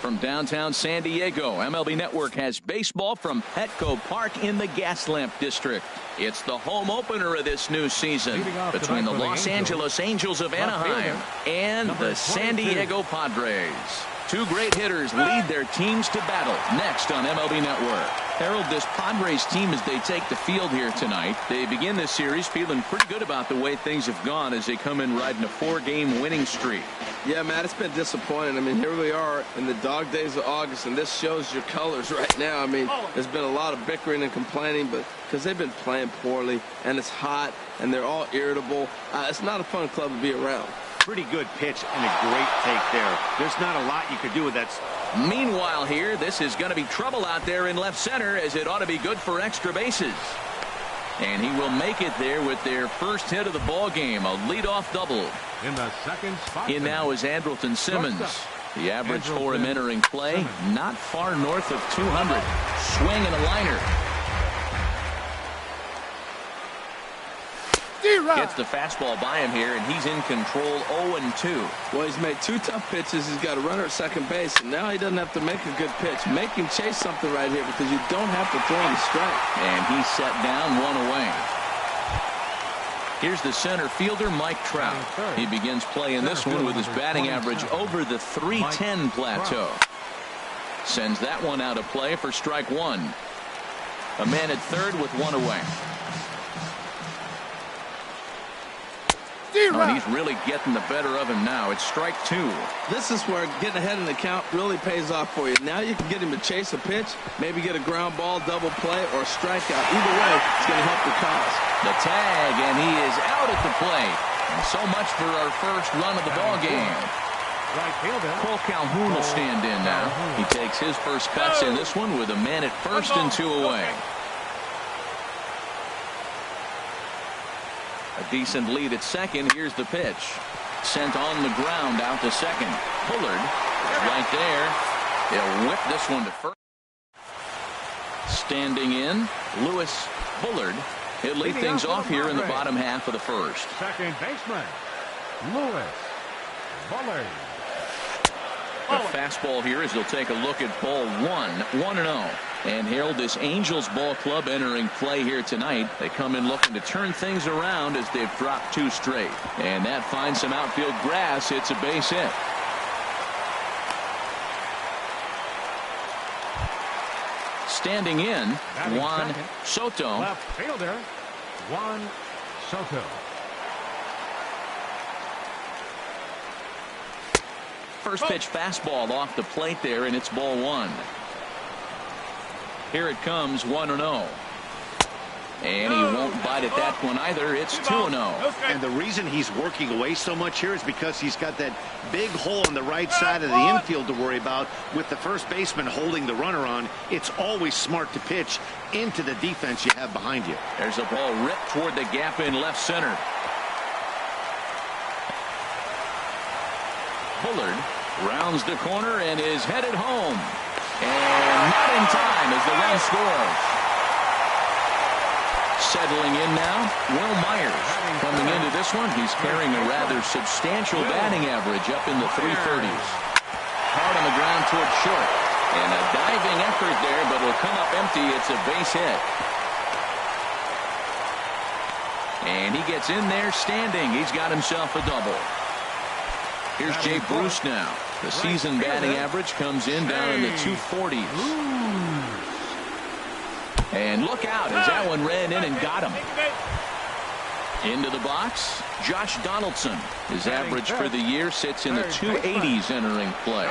From downtown San Diego, MLB Network has baseball from Petco Park in the Gaslamp District. It's the home opener of this new season between the Los Angeles Angels of Anaheim and the San Diego Padres. Two great hitters lead their teams to battle next on MLB Network. Harold, this Padres team, as they take the field here tonight, they begin this series feeling pretty good about the way things have gone as they come in riding a 4-game winning streak. Yeah, Matt, it's been disappointing. I mean, here we are in the dog days of August, and this shows your colors right now. I mean, there's been a lot of bickering and complaining, but because they've been playing poorly, and it's hot, and they're all irritable, it's not a fun club to be around. Pretty good pitch and a great take there. There's not a lot you could do with that. Meanwhile here, this is going to be trouble out there in left center, as it ought to be good for extra bases. And he will make it there with their first hit of the ball game, a leadoff double. In the second spot. In now is Andrelton Simmons. The average for him entering play, not far north of 200. Swing and a liner. Gets the fastball by him here, and he's in control 0-2. Well, he's made two tough pitches. He's got a runner at second base, and now he doesn't have to make a good pitch. Make him chase something right here because you don't have to throw him a strike. And he's set down, one away. Here's the center fielder, Mike Trout. He begins play in this one with his batting average over the 310 plateau. Sends that one out of play for strike one. A man at third with one away. Oh, and he's really getting the better of him now. It's strike two. This is where getting ahead in the count really pays off for you. Now you can get him to chase a pitch, maybe get a ground ball, double play, or a strikeout. Either way, it's going to help your cause. The tag, and he is out at the plate. And so much for our first run of the ball game. Cole Calhoun will stand in now. He takes his first cuts in this one with a man at first and two away. A decent lead at second. Here's the pitch. Sent on the ground out to second. Bullard is right there. He'll whip this one to first. Standing in, Lewis Bullard. He'll lead things off here in the bottom half of the first. Second baseman, Lewis Bullard. A fastball here as he'll take a look at ball one. 1-0. And Harold, this Angels ball club entering play here tonight. They come in looking to turn things around as they've dropped two straight. And that finds some outfield grass. It's a base hit. Standing in, Juan Soto. Left fielder, Juan Soto. First pitch fastball off the plate there, and it's ball one. Here it comes, 1-0. And he won't bite at that one either. It's 2-0. And the reason he's working away so much here is because he's got that big hole on the right side of the infield to worry about. With the first baseman holding the runner on, it's always smart to pitch into the defense you have behind you. There's a ball ripped toward the gap in left center. Bullard rounds the corner and is headed home. And not in time as the run scores. Settling in now, Will Myers. Coming into this one, he's carrying a rather substantial batting average up in the 330s. Hard on the ground toward short. And a diving effort there, but it'll come up empty. It's a base hit. And he gets in there standing. He's got himself a double. Here's Jay Bruce now. The season batting average comes in down in the 240s. And look out as that one ran in and got him. Into the box, Josh Donaldson. His average for the year sits in the 280s entering play.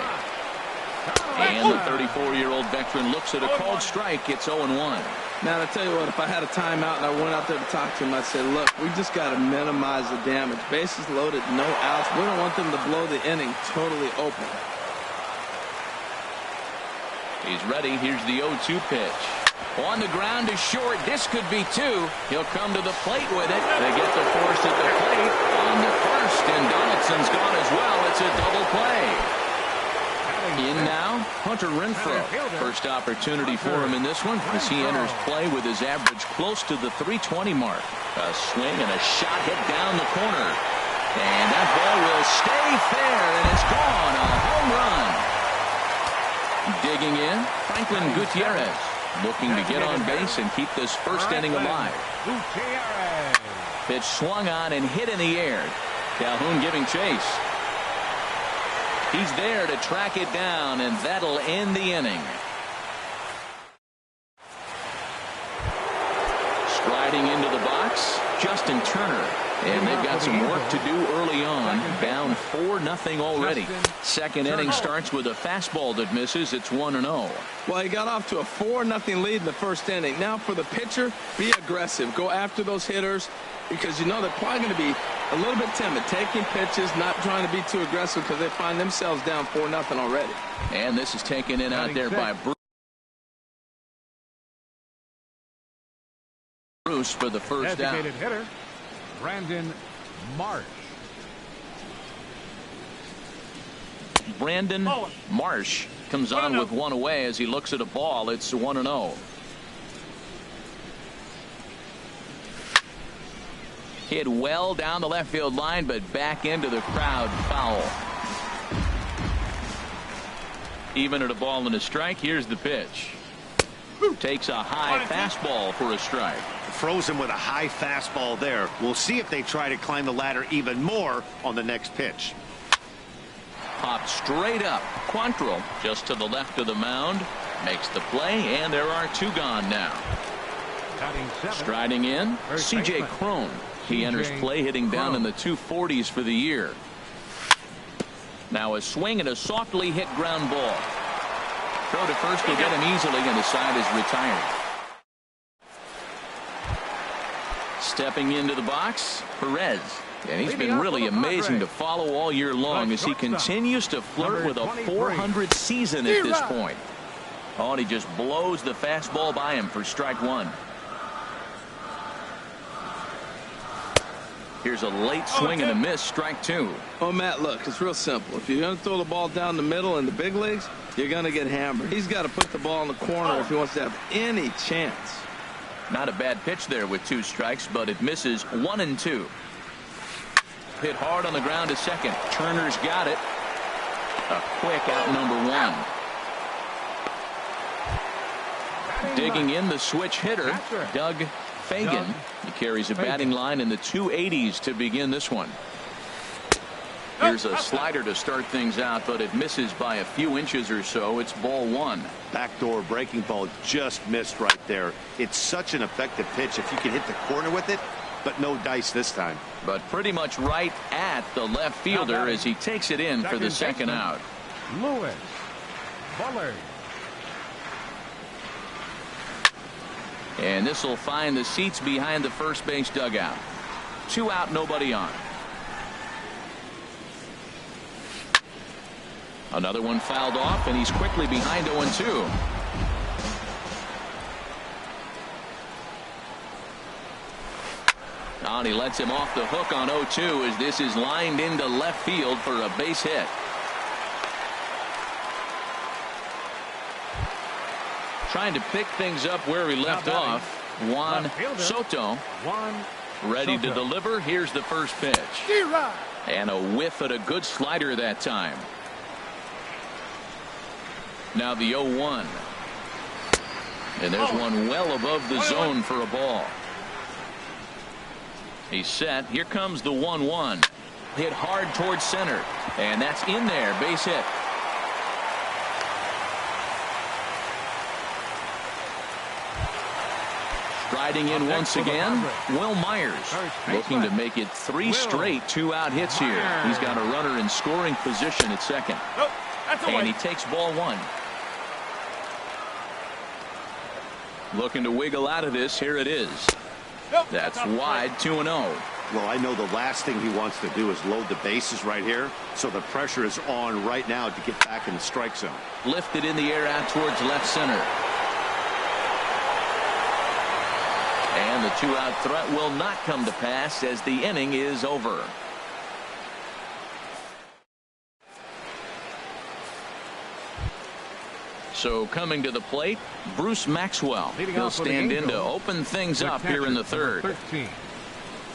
And the 34-year-old veteran looks at a called strike. It's 0-1. Now, I tell you what, if I had a timeout and I went out there to talk to him, I'd say, look, we just got to minimize the damage. Bases loaded, no outs. We don't want them to blow the inning totally open. He's ready. Here's the 0-2 pitch. On the ground is short. This could be two. He'll come to the plate with it. They get the force at the plate on the first, and Donaldson's gone as well. It's a double play. In now, Hunter Renfroe. First opportunity for him in this one as he enters play with his average close to the 320 mark. A swing and a shot hit down the corner. And that ball will stay fair, and it's gone. A home run. Digging in, Franklin Gutierrez, looking to get on base and keep this first inning alive. Gutierrez. Pitch swung on and hit in the air. Calhoun giving chase. He's there to track it down, and that'll end the inning. Striding into the box, Justin Turner. And they've got some work to do early on. Down 4-0 already. Second inning starts with a fastball that misses. It's 1-0. Well, he got off to a 4-0 lead in the first inning. Now for the pitcher, be aggressive. Go after those hitters because you know they're probably going to be a little bit timid. Taking pitches, not trying to be too aggressive because they find themselves down 4-0 already. And this is taken in out there by Bruce for the first down. Designated hitter, Brandon Marsh. Brandon Marsh comes on with one away as he looks at a ball. It's 1-0. Hit well down the left field line, but back into the crowd, foul. Even at a ball and a strike, here's the pitch. Takes a high fastball for a strike. Froze him with a high fastball there. We'll see if they try to climb the ladder even more on the next pitch. Popped straight up. Quantrill just to the left of the mound. Makes the play, and there are two gone now. Striding in, C.J. Cron. He enters play hitting down in the 240s for the year. Now a swing and a softly hit ground ball. Throw to first will get him easily, and the side is retired. Stepping into the box, Perez. And he's been really amazing to follow all year long as he continues to flirt with a 400 season at this point. Oh, and he just blows the fastball by him for strike one. Here's a late swing and a miss, strike two. Oh, Matt, look, it's real simple. If you're going to throw the ball down the middle in the big leagues, you're going to get hammered. He's got to put the ball in the corner if he wants to have any chance. Not a bad pitch there with two strikes, but it misses 1-2. Hit hard on the ground to second. Turner's got it. A quick out number one. Digging in the switch hitter, Doug Fagan. He carries a batting line in the 280s to begin this one. Here's a slider to start things out, but it misses by a few inches or so. It's ball one. Backdoor breaking ball just missed right there. It's such an effective pitch if you can hit the corner with it, but no dice this time. But pretty much right at the left fielder as he takes it in for the second out. Lewis Bullard. And this will find the seats behind the first base dugout. 2 out, nobody on. Another one fouled off, and he's quickly behind 0-2. And he lets him off the hook on 0-2 as this is lined into left field for a base hit. Trying to pick things up where he left off. Juan Soto ready to deliver. Here's the first pitch. And a whiff at a good slider that time. Now the 0-1. And there's one well above the zone for a ball. He's set. Here comes the 1-1. Hit hard towards center. And that's in there. Base hit. Striding in once again, Will Myers looking to make it 3 straight 2-out hits here. He's got a runner in scoring position at second. And he takes ball one. Looking to wiggle out of this. Here it is. That's wide, 2-0. Well, I know the last thing he wants to do is load the bases right here, so the pressure is on right now to get back in the strike zone. Lifted in the air out towards left center. And the 2-out threat will not come to pass as the inning is over. So coming to the plate, Bruce Maxwell. He'll stand in to open things up here in the third. 13,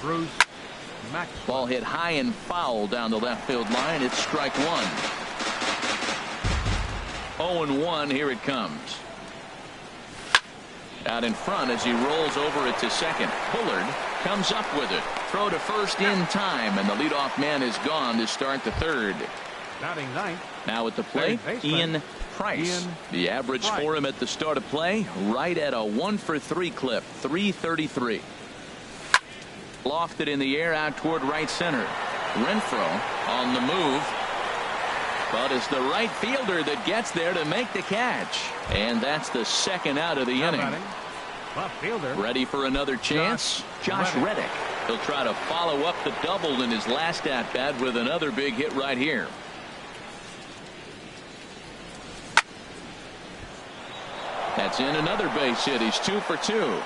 Bruce Maxwell. Ball hit high and foul down the left field line. It's strike one. 0-1. Here it comes. Out in front as he rolls over it to second. Bullard comes up with it. Throw to first in time, and the leadoff man is gone to start the third. Batting ninth. Now at the plate, Ian Price. The average for him at the start of play, right at a 1-for-3 clip, 333. Lofted in the air out toward right center. Renfroe on the move. But it's the right fielder that gets there to make the catch. And that's the second out of the inning. Ready for another chance? Josh Reddick. He'll try to follow up the double in his last at-bat with another big hit right here. That's in another base hit. He's 2 for 2.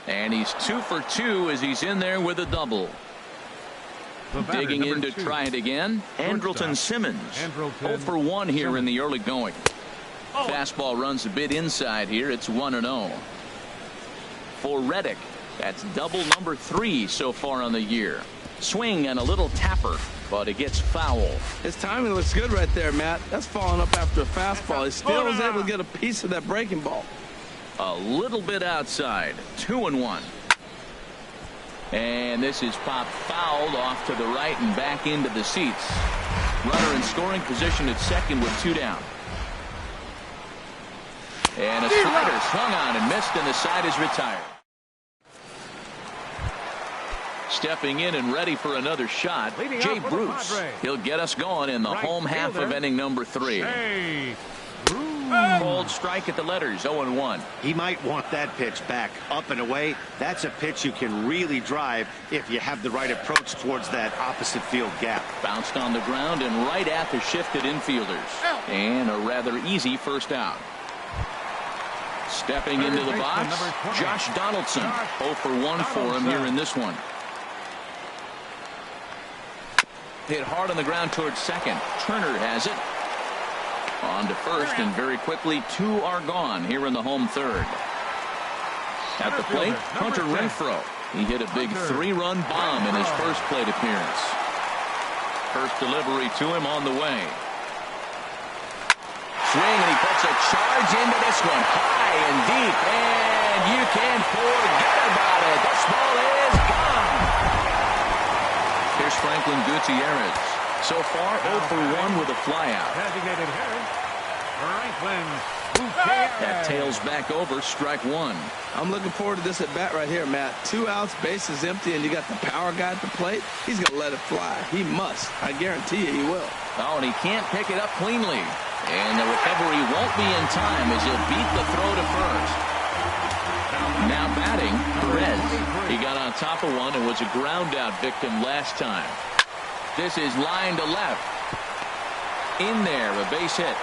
And he's 2 for 2 as he's in there with a double. Digging in to try it again. Andrelton Simmons. 0 for 1 here in the early going. Fastball runs a bit inside here. It's 1-0. For Reddick, that's double number 3 so far on the year. Swing and a little tapper, but it gets foul. His timing looks good right there, Matt. That's falling up after a fastball. He still was able to get a piece of that breaking ball. A little bit outside. 2-1. And this is popped fouled off to the right and back into the seats. Runner in scoring position at second with 2 down. And a slider swung on and missed, and the side is retired. Stepping in and ready for another shot, Jay Bruce. He'll get us going in the home half of inning number 3. Cold strike at the letters, 0-1. He might want that pitch back, up and away. That's a pitch you can really drive if you have the right approach towards that opposite field gap. Bounced on the ground and right at the shifted infielders. And a rather easy first out. Stepping into the box, Josh Donaldson. 0 for 1 for him here in this one. Hit hard on the ground towards second. Turner has it. On to first, and very quickly 2 are gone here in the home third. At the plate, Hunter Renfroe. He hit a big 3-run bomb in his first plate appearance. First delivery to him on the way. Swing, and he puts a charge into this one. High and deep, and you can forget about it. This ball is gone. Here's Franklin Gutierrez. So far, 0 for 1 with a flyout. Designated hitter, Franklin That tails back over, strike 1. I'm looking forward to this at bat right here, Matt. 2 outs, bases empty, and you got the power guy at the plate. He's going to let it fly. He must. I guarantee you he will. Oh, and he can't pick it up cleanly. And the recovery won't be in time as he'll beat the throw to first. Now batting, Perez. He got on top of one and was a ground out victim last time. This is line to left. In there, a base hit.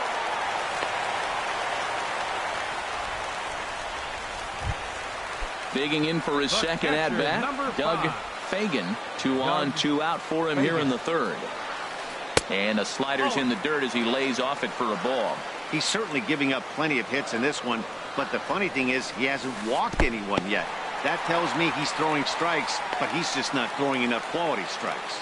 Digging in for his second at bat, Doug Fagan. 2 on, 2 out for him here in the third. And the slider's in the dirt as he lays off it for a ball. He's certainly giving up plenty of hits in this one, but the funny thing is he hasn't walked anyone yet. That tells me he's throwing strikes, but he's just not throwing enough quality strikes.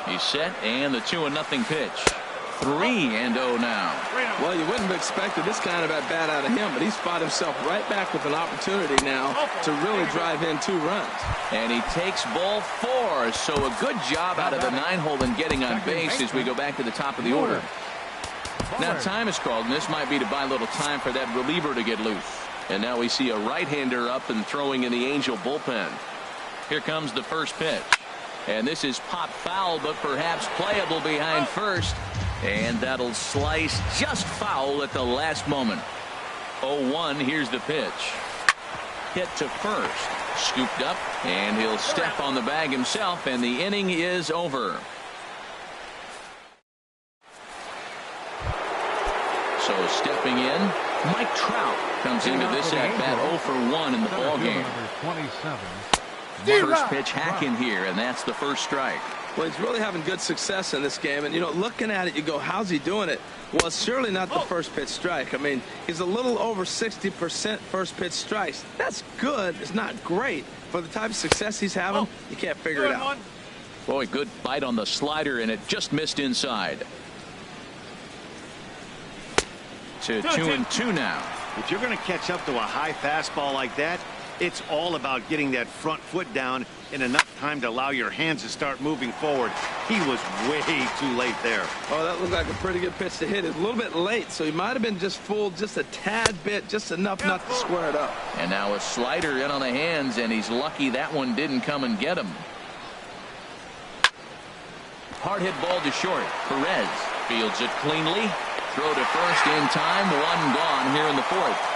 He's set, and the 2-0 pitch. 3-0 now. Well, you wouldn't have expected this kind of at bat out of him, but he's fought himself right back with an opportunity now to really drive in 2 runs. And he takes ball 4, so a good job out of the 9-hole in getting on base as we go back to the top of the order. Now time is called, and this might be to buy a little time for that reliever to get loose. And now we see a right-hander up and throwing in the Angel bullpen. Here comes the first pitch. And this is popped foul, but perhaps playable behind first. And that'll slice just foul at the last moment. 0-1, here's the pitch. Hit to first. Scooped up, and he'll step on the bag himself, and the inning is over. So stepping in, Mike Trout comes into this at-bat 0 for 1 in the ballgame. First pitch hack in here, and that's the first strike. Well, he's really having good success in this game. And, you know, looking at it, you go, how's he doing it? Well, it's surely not the first pitch strike. I mean, he's a little over 60% first pitch strikes. That's good. It's not great. For the type of success he's having, you can't figure it out. Boy, good bite on the slider, and it just missed inside. To 2-2 now. If you're going to catch up to a high fastball like that, it's all about getting that front foot down in enough time to allow your hands to start moving forward. He was way too late there. Oh, that looked like a pretty good pitch to hit. It's a little bit late, so he might have been just fooled just a tad bit, just enough not to square it up. And now a slider in on the hands, and he's lucky that one didn't come and get him. Hard hit ball to short. Perez fields it cleanly. Throw to first in time. One gone here in the fourth.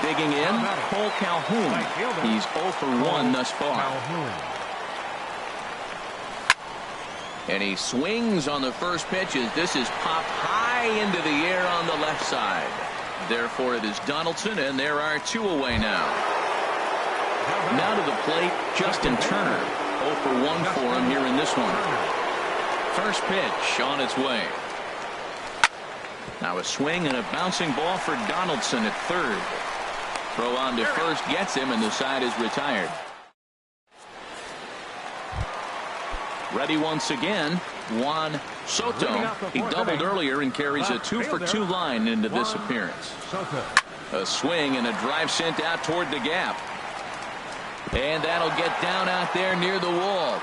Digging in, Cole Calhoun. He's 0 for 1 thus far. And he swings on the first pitch as this is popped high into the air on the left side. Therefore, it is Donaldson, and there are 2 away now. Now to the plate, Justin Turner. 0 for 1 for him here in this one. First pitch on its way. Now a swing and a bouncing ball for Donaldson at third. Throw on to first gets him, and the side is retired. Ready once again, Juan Soto. He doubled earlier and carries a 2 for 2 line into this appearance. A swing and a drive sent out toward the gap. And that'll get down out there near the wall.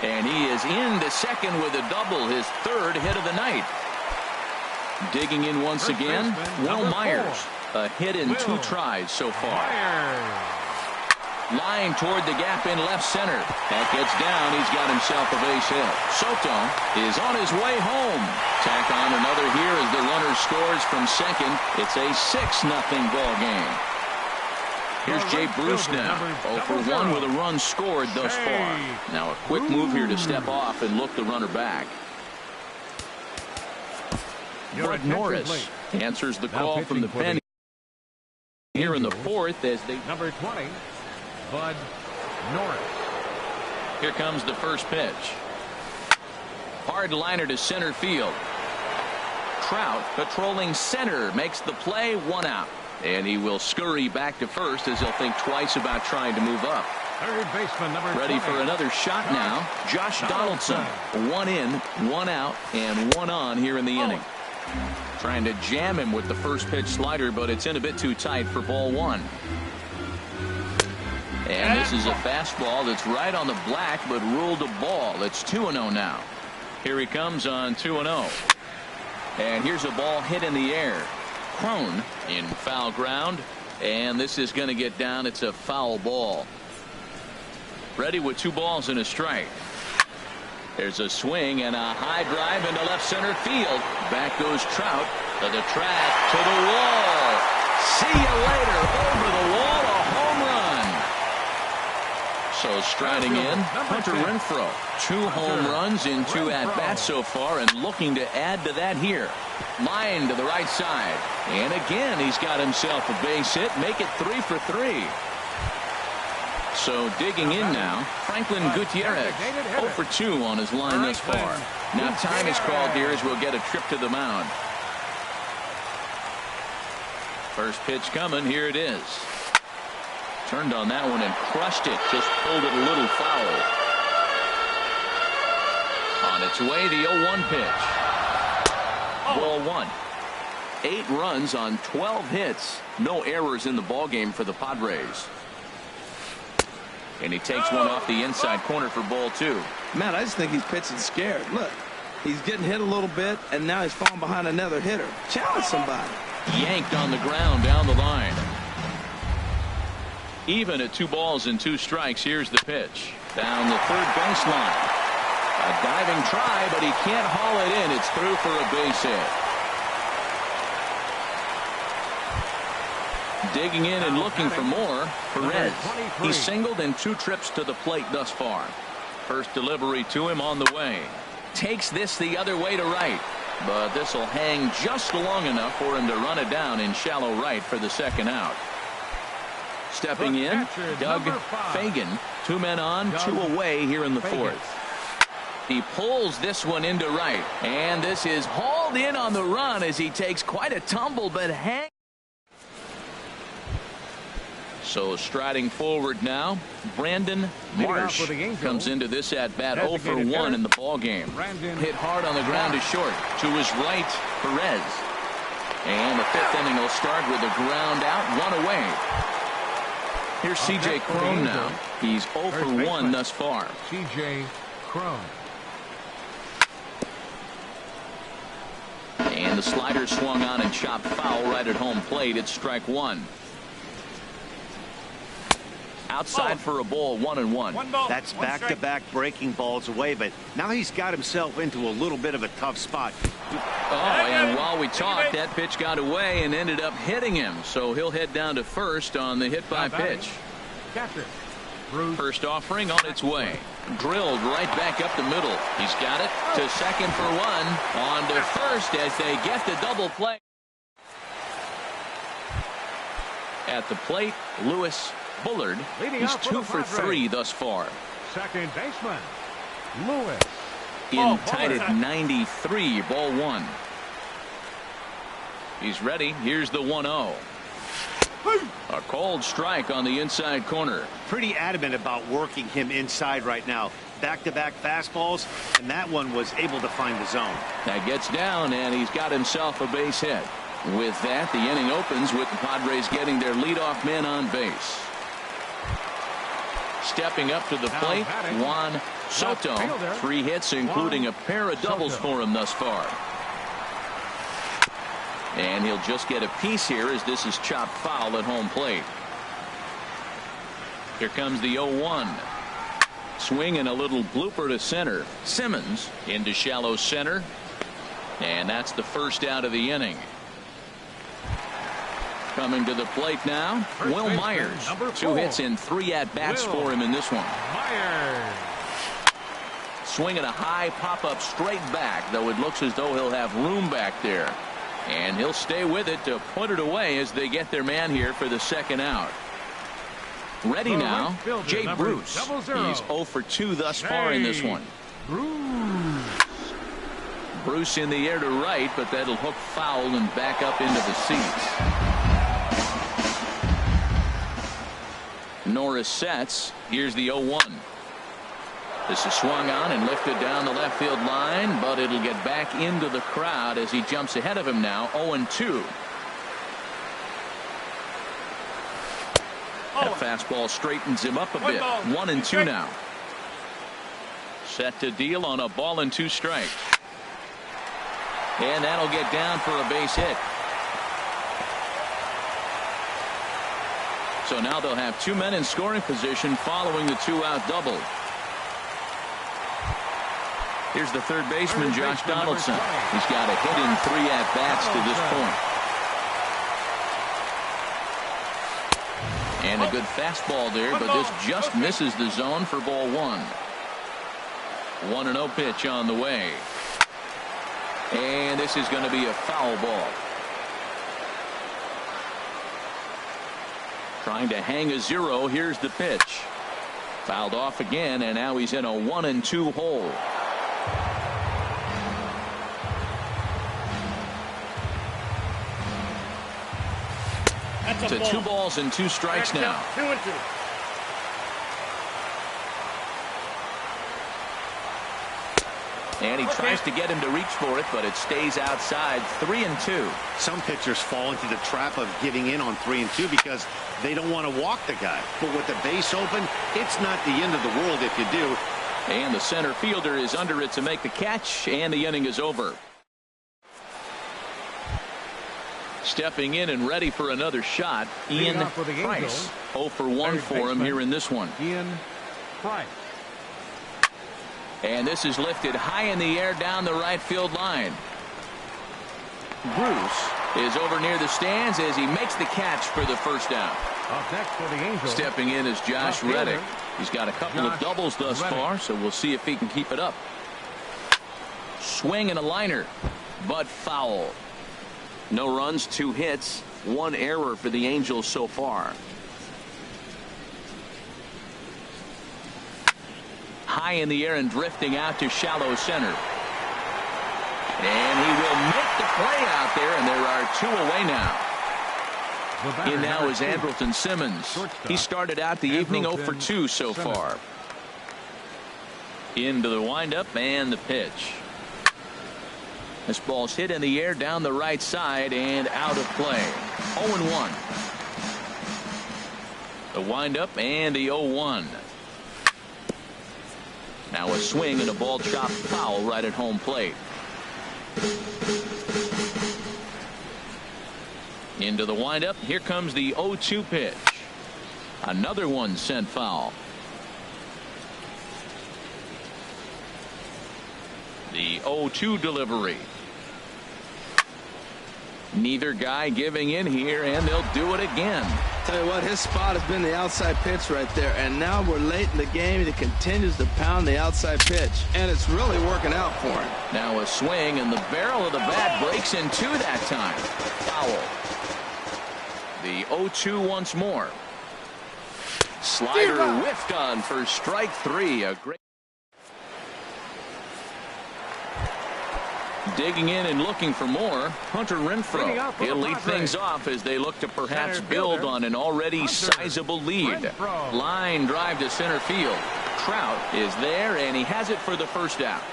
And he is into second with a double, his third hit of the night. Digging in once again, Will Myers. A hit in 2 tries so far. Line toward the gap in left center. That gets down. He's got himself a base hit. Soto is on his way home. Tack on another here as the runner scores from second. It's a 6-0 ball game. Here's Jay Bruce now. 0 for 1 with a run scored thus far. Now a quick move here to step off and look the runner back. Bud Norris answers the call from the pen here in the fourth as they number 20, Bud Norris. Here comes the first pitch. Hard liner to center field. Trout patrolling center makes the play, 1 out. And he will scurry back to first as he'll think twice about trying to move up. Third baseman number 20. Ready for another shot now. Josh Donaldson. 1 in, 1 out, and 1 on here in the inning. Trying to jam him with the first pitch slider, but it's in a bit too tight for ball 1. And this is a fastball that's right on the black, but ruled a ball. It's 2-0 now. Here he comes on 2-0. And here's a ball hit in the air. Crone in foul ground, and this is going to get down. It's a foul ball. Ready with 2 balls and a strike. There's a swing and a high drive into left center field. Back goes Trout to the track, to the wall. See you later. Over the wall, a home run. So striding in, Hunter Renfroe. 2 home runs in 2 at-bats so far, and looking to add to that here. Line to the right side. And again, he's got himself a base hit. Make it 3 for 3. So digging in now, Franklin Gutierrez. 0 for 2 on his line thus far. Now time is called here as we'll get a trip to the mound. First pitch coming. Here it is. Turned on that one and crushed it. Just pulled it a little foul. On its way, the 0-1 pitch. Ball 1. 8 runs on 12 hits. No errors in the ballgame for the Padres. And he takes one off the inside corner for ball 2. Man, I just think he's pitching scared. Look, he's getting hit a little bit, and now he's falling behind another hitter. Challenge somebody. Yanked on the ground down the line. Even at 2 balls and 2 strikes. Here's the pitch. Down the third baseline. A diving try, but he can't haul it in. It's through for a base hit. Digging in and looking for more. Perez. He's singled in 2 trips to the plate thus far. First delivery to him on the way. Takes this the other way to right. But this will hang just long enough for him to run it down in shallow right for the second out. Stepping in, Doug Fagan. 2 men on, 2 away here in the fourth. He pulls this one into right, and this is hauled in on the run as he takes quite a tumble, but hang. So striding forward now, Brandon Marsh comes into this at bat 0 for 1 in the ball game. Hit hard on the ground to short. To his right, Perez. And the 5th inning will start with a ground out, 1 away. Here's C.J. Cron now. He's 0 for 1 thus far. C.J. Cron. And the slider swung on and chopped foul right at home plate. It's strike 1. Outside for a ball, 1-1. That's back-to-back breaking balls away, but now he's got himself into a little bit of a tough spot. Oh, and while we talked, that pitch got away and ended up hitting him. So he'll head down to first on the hit by pitch. First offering on its way. Drilled right back up the middle. He's got it to second for 1. On to first as they get the double play. At the plate, Lewis Bullard. He's 2 for 3 thus far. Second baseman, Lewis. In tied at 93, ball 1. He's ready. Here's the 1-0. A cold strike on the inside corner. Pretty adamant about working him inside right now. Back-to-back fastballs, and that one was able to find the zone. That gets down, and he's got himself a base hit. With that, the inning opens with the Padres getting their leadoff man on base. Stepping up to the plate, Juan Soto. 3 hits, including a pair of doubles for him thus far. And he'll just get a piece here as this is chopped foul at home plate. Here comes the 0-1. Swing and a little blooper to center. Simmons into shallow center. And that's the first out of the inning. Coming to the plate now, Will Myers. 2 hits and 3 at-bats for him in this one. Myers. Swinging a high pop-up straight back, though it looks as though he'll have room back there. And he'll stay with it to put it away as they get their man here for the second out. Ready now, Jay Bruce. He's 0 for 2 thus far in this one. Bruce in the air to right, but that'll hook foul and back up into the seats. Norris sets. Here's the 0-1. This is swung on and lifted down the left field line, but it'll get back into the crowd as he jumps ahead of him now. 0-2. That fastball straightens him up a bit. 1-2 now. Set to deal on a 1-2 strike. And that'll get down for a base hit. So now they'll have 2 men in scoring position following the 2-out double. Here's the third baseman, Josh Donaldson. He's got a hit in 3 at-bats to this point. And a good fastball there, but this just misses the zone for ball 1. 1-0 pitch on the way. And this is going to be a foul ball. Trying to hang a 0. Here's the pitch. Fouled off again, and now he's in a 1-2 hole. To 2 balls and 2 strikes now. 2-2. And he tries to get him to reach for it, but it stays outside. 3-2. Some pitchers fall into the trap of giving in on 3-2 because they don't want to walk the guy. But with the base open, it's not the end of the world if you do. And the center fielder is under it to make the catch, and the inning is over. Stepping in and ready for another shot, Ian Price. 0 for 1 for him here in this one. Ian Price. And this is lifted high in the air down the right field line. Bruce is over near the stands as he makes the catch for the first out. Up next for the Angels. Stepping in is Josh Reddick. He's got a couple of doubles thus far, so we'll see if he can keep it up. Swing and a liner, but foul. No runs, 2 hits, 1 error for the Angels so far. high in the air and drifting out to shallow center. And he will make the play out there, and there are 2 away now. In now is Andrelton Simmons. He started out the evening 0 for 2 so far. Into the windup and the pitch. This ball's hit in the air down the right side and out of play. 0-1. The windup and the 0-1. Now a swing and a ball chopped foul right at home plate. Into the windup. Here comes the 0-2 pitch. Another one sent foul. The 0-2 delivery. Neither guy giving in here, and they'll do it again. Tell you what, his spot has been the outside pitch right there, and now we're late in the game, and he continues to pound the outside pitch, and it's really working out for him. Now a swing, and the barrel of the bat breaks in 2 that time. Foul. The 0-2 once more. Slider whiffed on for strike 3. A great. Digging in and looking for more, Hunter Renfroe. He'll lead things off as they look to perhaps build on an already sizable lead. Line drive to center field. Trout is there, and he has it for the first out.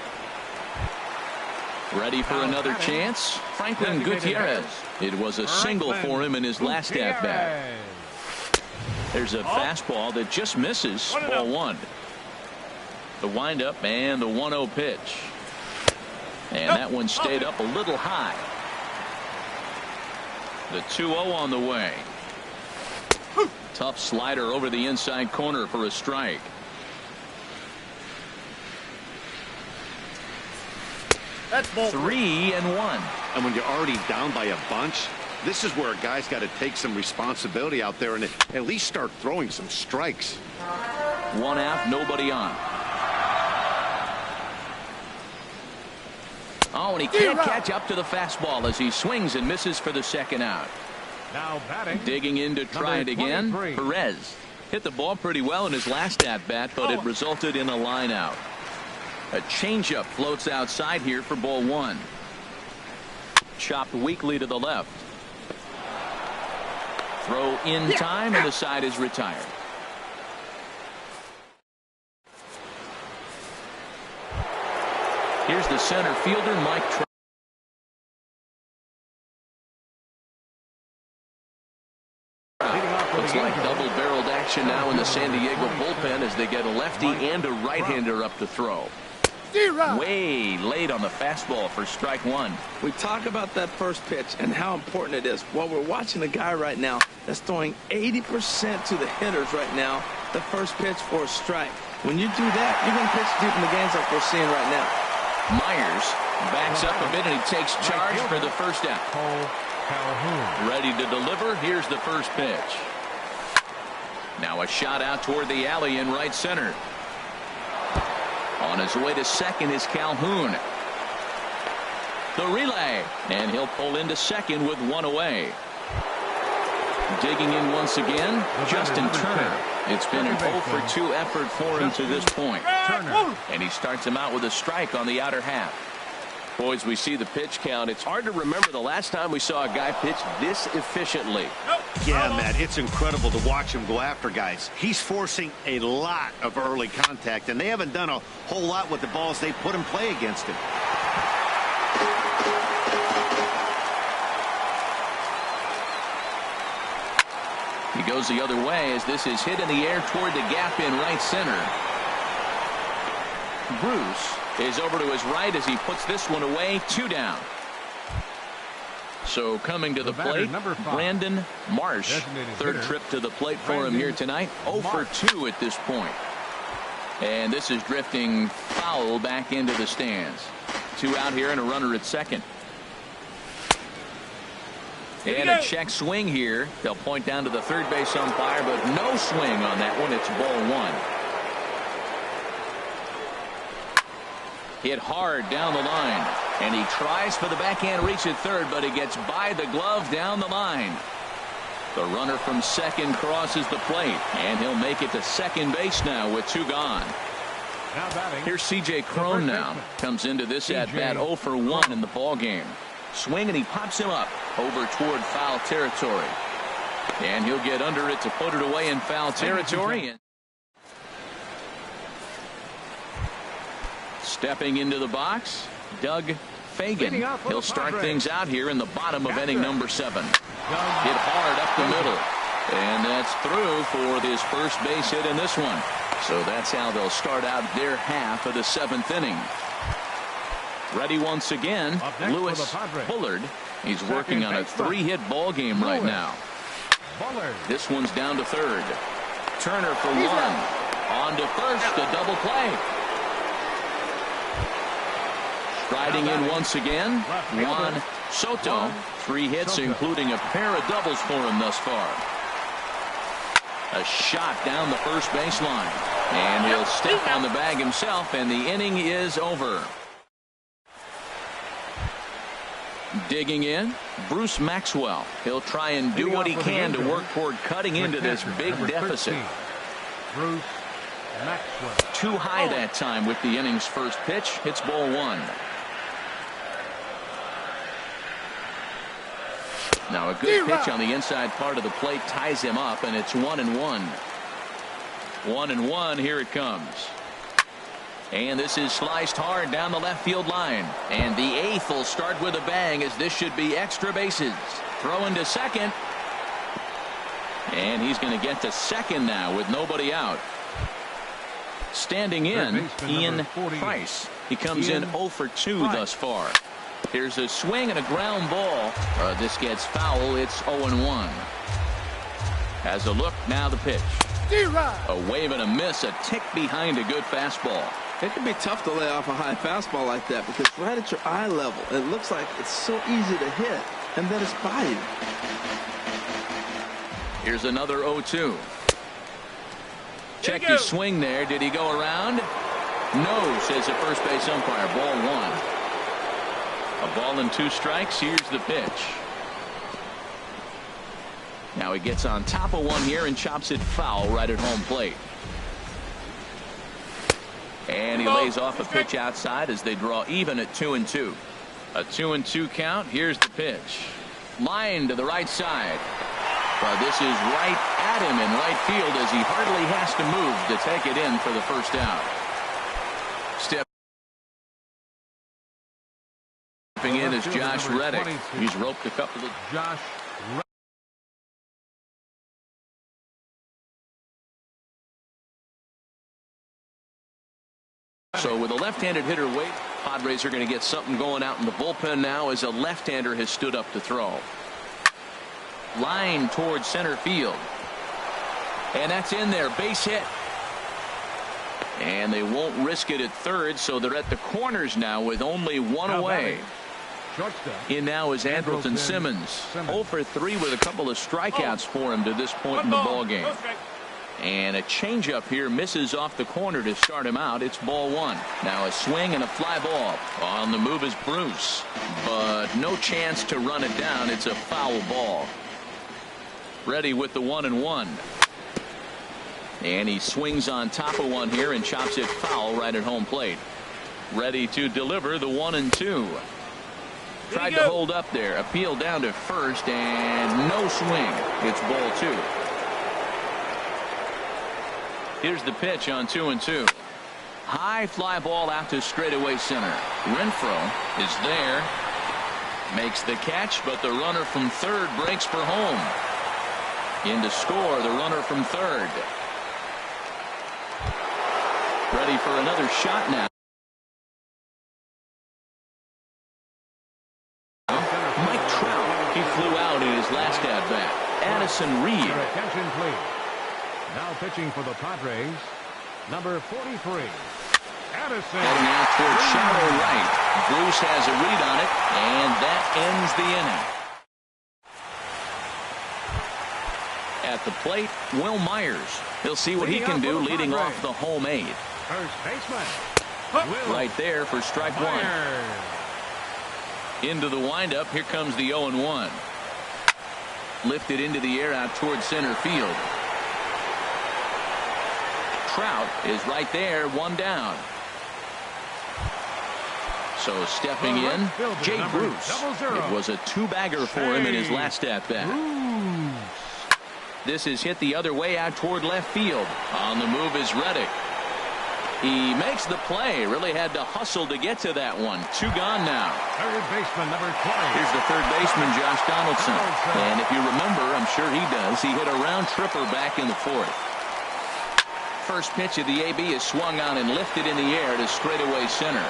Ready for another chance? Franklin Gutierrez. It was a single for him in his last at-bat. There's a fastball that just misses. Ball 1. The windup and the 1-0 pitch. And that one stayed up a little high. The 2-0 on the way. Tough slider over the inside corner for a strike. That's ball 3-1. And when you're already down by a bunch, this is where a guy's got to take some responsibility out there and at least start throwing some strikes. 1 out, nobody on. Oh, and he can't catch up to the fastball as he swings and misses for the second out. Now batting. Digging in to try it again. Perez hit the ball pretty well in his last at-bat, but it resulted in a line out. A changeup floats outside here for ball 1. Chopped weakly to the left. Throw in time, and the side is retired. Here's the center fielder, Mike Trout. Looks like double-barreled action now in the San Diego bullpen as they get a lefty and a right-hander up to throw. Way late on the fastball for strike 1. We talk about that first pitch and how important it is. Well, we're watching a guy right now that's throwing 80% to the hitters right now, the first pitch for a strike. When you do that, you're going to pitch deep in the games like we're seeing right now. Myers backs up a bit, and he takes charge for the first out. Ready to deliver. Here's the first pitch. Now a shot out toward the alley in right center. On his way to second is Calhoun. The relay, and he'll pull into second with 1 away. Digging in once again, Justin Turner. It's been an 0 for 2 effort for him to this point. And he starts him out with a strike on the outer half. Boys, we see the pitch count. It's hard to remember the last time we saw a guy pitch this efficiently. Yeah, Matt, it's incredible to watch him go after guys. He's forcing a lot of early contact, and they haven't done a whole lot with the balls they put in play against him. He goes the other way as this is hit in the air toward the gap in right center. Bruce is over to his right as he puts this one away. 2 down. So coming to the plate, Brandon Marsh. Third trip to the plate for him here tonight. 0 for 2 at this point. And this is drifting foul back into the stands. 2 out here and a runner at second. And a check swing here. They'll point down to the third base umpire, but no swing on that one. It's ball 1. Hit hard down the line, and he tries for the backhand reach at third, but he gets by the glove down the line. The runner from second crosses the plate, and he'll make it to second base now with 2 gone. Now batting. Here's C.J. Cron now. Comes into this at-bat 0 for 1 in the ball game. Swing, and he pops him up over toward foul territory. And he'll get under it to put it away in foul territory. Stepping into the box, Doug Fagan. He'll start things out here in the bottom of inning number 7. Hit hard up the middle. And that's through for his first base hit in this one. So that's how they'll start out their half of the 7th inning. Ready once again, Lewis Bullard. He's working on a 3-hit ball game right now. This one's down to third. Turner for 1. On to first, a double play. Striding in once again, Juan Soto. 3 hits, including a pair of doubles for him thus far. A shot down the first baseline. And he'll step on the bag himself, and the inning is over. Digging in, Bruce Maxwell. He'll try and do what he can to work toward cutting into this big deficit. Bruce Maxwell. Too high that time with the inning's first pitch. Hits ball 1. Now a good pitch on the inside part of the plate ties him up, and it's 1-1. 1-1. Here it comes. And this is sliced hard down the left field line. And the 8th will start with a bang, as this should be extra bases. Throwing to second. And he's going to get to second now with nobody out. Standing in, Ian Price. He comes in 0 for 2 thus far. Here's a swing and a ground ball. This gets foul. It's 0-1. Has a look, now the pitch. A wave and a miss, a tick behind a good fastball. It can be tough to lay off a high fastball like that, because right at your eye level, it looks like it's so easy to hit, and then it's by you. Here's another 0-2. Check his swing there. Did he go around? No, says the first base umpire. Ball 1. A ball and 2 strikes. Here's the pitch. Now he gets on top of one here and chops it foul right at home plate. And he lays off a pitch outside as they draw even at 2-2. A 2-2 count. Here's the pitch. Line to the right side. But this is right at him in right field, as he hardly has to move to take it in for the first out. Stepping in is Josh Reddick. He's roped a couple of... So with a left-handed hitter Wade, Padres are going to get something going out in the bullpen now, as a left-hander has stood up to throw. Line towards center field. And that's in there. Base hit. And they won't risk it at third, so they're at the corners now with only 1 away. In now is Andrelton Simmons. 0 for 3 with a couple of strikeouts for him to this point in the ball game. And a changeup here misses off the corner to start him out. It's ball 1. Now a swing and a fly ball. On the move is Bruce, but no chance to run it down. It's a foul ball. Ready with the 1-1. And he swings on top of one here and chops it foul right at home plate. Ready to deliver the 1-2. Tried to hold up there. Appeal down to first, and no swing. It's ball 2. Here's the pitch on 2-2. High fly ball out to straightaway center. Renfroe is there. Makes the catch, but the runner from third breaks for home. In to score, the runner from third. Ready for another shot now. Mike Trout, he flew out in his last at-bat. Addison Reed. Attention, please. Now pitching for the Padres, number 43, Addison. Heading out toward shallow right. Bruce has a read on it, and that ends the inning. At the plate, Will Myers. He'll see what he can do leading off the home 8. First baseman. Right there for strike 1. Into the windup. Here comes the 0-1. Lifted into the air out toward center field. Trout is right there, one down. So stepping in, Jay Bruce. It was a two-bagger for him in his last at-bat. This is hit the other way out toward left field. On the move is Reddick. He makes the play. Really had to hustle to get to that one. Two gone now. Third baseman, number 20. Here's the third baseman, Josh Donaldson. And if you remember, I'm sure he does, he hit a round tripper back in the fourth. First pitch of the AB is swung on and lifted in the air to straightaway center.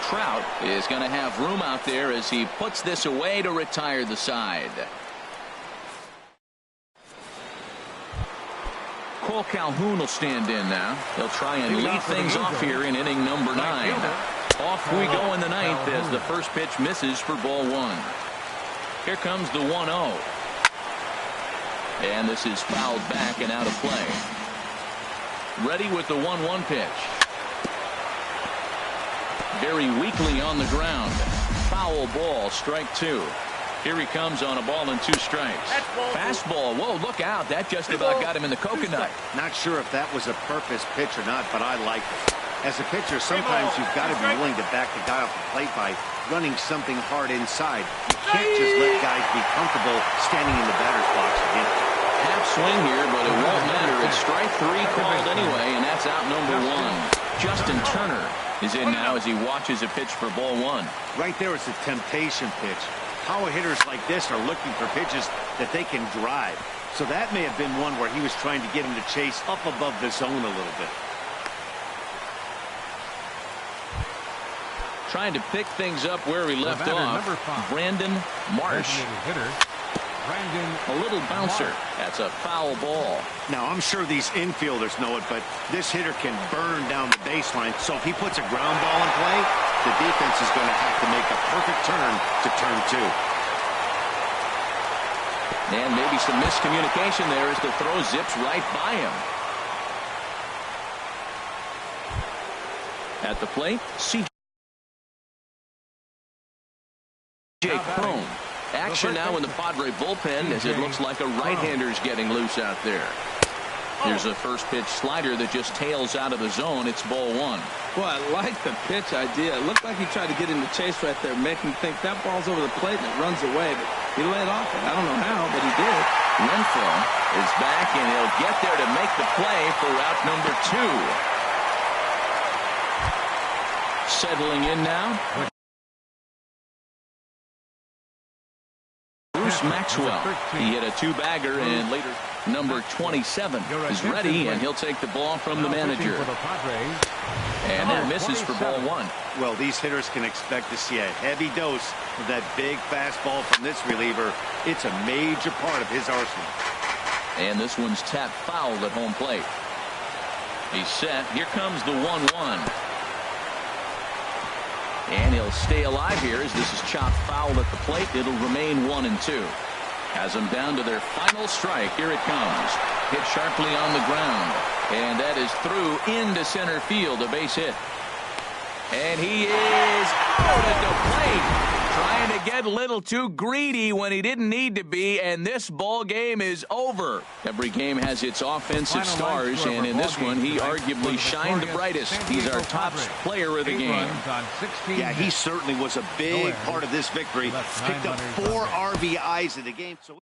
Trout is going to have room out there as he puts this away to retire the side. Cole Calhoun will stand in now. They'll try and lead things off here in inning number 9. Off we go in the 9th as the first pitch misses for ball 1. Here comes the 1-0. And this is fouled back and out of play. Ready with the 1-1 pitch. Very weakly on the ground. Foul ball, strike 2. Here he comes on a ball and 2 strikes. Fastball. Whoa, look out. That just about got him in the coconut. Not sure if that was a purpose pitch or not, but I like it. As a pitcher, sometimes you've got to be willing to back the guy off the plate by running something hard inside. You can't just let guys be comfortable standing in the batter's box again. Half swing here, but it won't matter. It's strike 3 called anyway, and that's out number 1. Justin Turner is in now as he watches a pitch for ball 1. Right there is a temptation pitch. Power hitters like this are looking for pitches that they can drive. So that may have been one where he was trying to get him to chase up above the zone a little bit. Trying to pick things up where he left off. Brandon Marsh. A little bouncer. That's a foul ball. Now, I'm sure these infielders know it, but this hitter can burn down the baseline. So if he puts a ground ball in play, the defense is going to have to make a perfect turn to turn 2. And maybe some miscommunication there as the throw zips right by him. At the plate, C.J. Cron. Action now in the Padre bullpen as it looks like a right-hander's getting loose out there. Here's a first pitch slider that just tails out of the zone. It's ball 1. Well, I like the pitch idea. It looked like he tried to get into chase right there, make him think that ball's over the plate and it runs away. But he laid off it. I don't know how, but he did. Renfroe is back, and he'll get there to make the play for route number 2. Settling in now. Bruce Maxwell. He hit a 2-bagger, and later number 27 is ready, and he'll take the ball from the manager. And that misses for ball 1. Well, these hitters can expect to see a heavy dose of that big fastball from this reliever. It's a major part of his arsenal. And this one's tapped foul at home plate. He's set. Here comes the 1-1. And he'll stay alive here as this is chopped foul at the plate. It'll remain 1-2. Has them down to their final strike. Here it comes. Hit sharply on the ground. And that is through into center field. A base hit. And he is out at the plate. Trying to get a little too greedy when he didn't need to be, and this ball game is over. Every game has its offensive stars, and in this one, he arguably shined the brightest. He's our top player of the game. Yeah, he certainly was a big part of this victory. Picked up 4 RBIs in the game. So